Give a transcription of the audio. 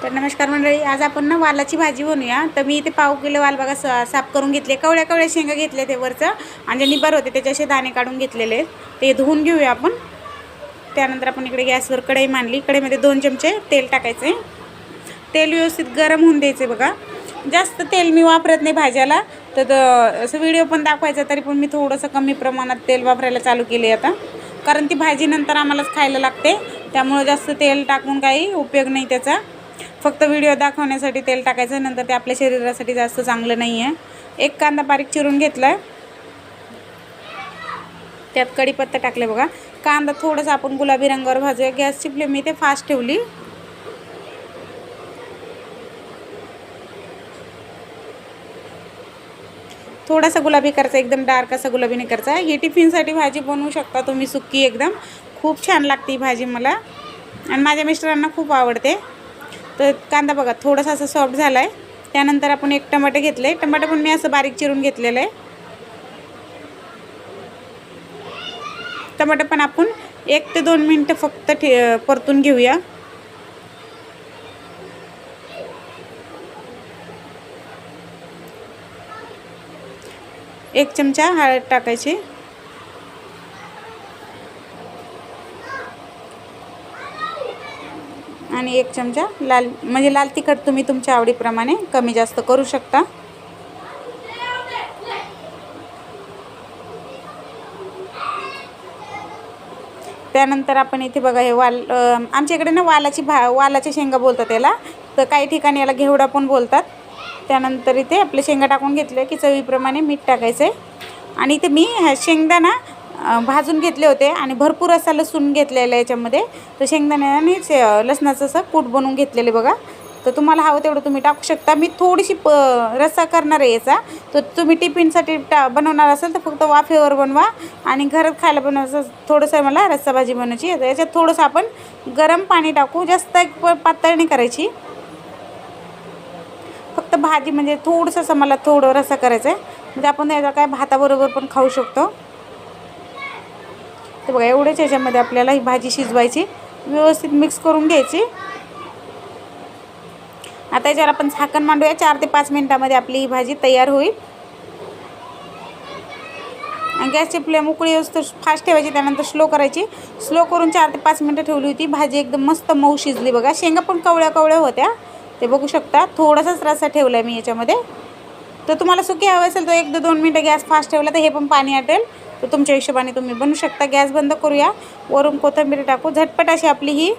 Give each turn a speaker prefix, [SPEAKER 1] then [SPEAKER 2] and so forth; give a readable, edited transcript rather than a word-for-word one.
[SPEAKER 1] तर नमस्कार मंडळी, आज आपण ना वालाची भाजी बनवूया। तर मी इथे पाव किलो वाल बघा साफ करून घेतले, कवळ्या कवळ्या शेंगा घेतले ते वरचं, आणि जे निबर होते त्याचे असे दाणे काढून घेतलेले ते धुवून घेऊया आपण। त्यानंतर आपण इकडे गॅसवर कढई मांडली, कढईमध्ये 2 चमचे तेल टाकायचे। तेल व्यवस्थित गरम होऊन द्यायचे बघा। जास्त तेल मी वापरत नाही भाज्याला, तर असं व्हिडिओ पण दाखवायचा तरी पण मी थोडंसं कमी प्रमाणात तेल वापरायला चालू केले आता, कारण ती भाजी नंतर आम्हालाच खायला लागते। त्यामुळे जास्त तेल टाकून काही उपयोग नाही त्याचा, फक्त व्हिडिओ दाखवण्यासाठी तेल टाकायचं, नंतर ते आपल्या शरीरासाठी जास्त चांगलं नाही आहे। एक कांदा बारीक चिरून घेतलाय, त्यात कढीपत्ता टाकले बघा। कांदा थोडासा आपण गुलाबी रंगावर भाजूया। गॅसची फ्लेम मी ते फास्ट ठेवली। थोडासा गुलाबी करायचा, एकदम डार्क असा गुलाबी नाही करायचा। ही टिफिनसाठी भाजी बनवू शकता तुम्ही, सुक्की एकदम खूप छान लागते ही भाजी मला, आणि माझ्या मिस्टरांना खूप आवडते। तर कांदा बघा थोडासा असा सॉफ्ट झाला आहे। त्यानंतर आपण एक टमाटर घेतले, टमाटर पण मी असं बारीक चिरून घेतलेलं आहे। टमाटर पण आपण 1 ते 2 मिनिटं फक्त परतून घेऊया। एक चमचा हळद टाकायची, आणि 1 चमचा लाल तिखट तुम्ही तुमच्या आवडीप्रमाणे कमी जास्त करू शकता। त्यानंतर आपण इथे बघा हे आमच्या इकडे ना वालाची शेंगा बोलतात त्याला, तर काही ठिकाणी याला घेवडा पण बोलतात। त्यानंतर इथे आपले शेंगा टाकून घेतले की चवीप्रमाणे मीठ टाकायचं आहे, आणि इथे मी शेंगदाणा भाजून घेतले होते आणि भरपूर असा लसूण घेतलेला याच्यामध्ये। तर शेंगदाण्याने लसणाचं असं कूट बनवून घेतलेले बघा। तर तुम्हाला हवं तेवढं तुम्ही टाकू शकता। मी थोडीशी रस्सा करणार आहे याचा, तर तुम्ही टिफिनसाठी बनवणार असेल तर फक्त वाफेवर बनवा, आणि घरात खायला बनवायचं थोडंसं मला रस्सा भाजी बनवायची। याच्यात थोडंसं आपण गरम पाणी टाकू, जास्त पातळ नाही करायची, फक्त भाजी म्हणजे थोडंसं असं मला थोडं रस्सा करायचं आहे, म्हणजे आपण याचा काय भाताबरोबर पण खाऊ शकतो। तर बघा एवढेच याच्यामध्ये आपल्याला ही भाजी शिजवायची, व्यवस्थित मिक्स करून घ्यायची। आता याच्यावर आपण झाकण मांडूया, 4 ते 5 मिनिटांमध्ये आपली ही भाजी तयार होईल। आणि गॅसची फ्लेम उकळी असतो फास्ट ठेवायची, त्यानंतर स्लो करायची। स्लो करून 4 ते 5 मिनिटं ठेवली होती, भाजी एकदम मस्त मऊ शिजली बघा। शेंगा पण कवळ्या कवळ्या होत्या, ते बघू शकता। थोडासाच रस्सा ठेवला आहे मी याच्यामध्ये। तर तुम्हाला सुकी हवं असेल तर 1 ते 2 मिनिटं गॅस फास्ट ठेवला तर हे पण पाणी आटेल, तर तुमच्या हिशोबाने तुम्ही बनवू शकता। गॅस बंद करूया, वरून कोथिंबीर टाकू। झटपट अशी आपली ही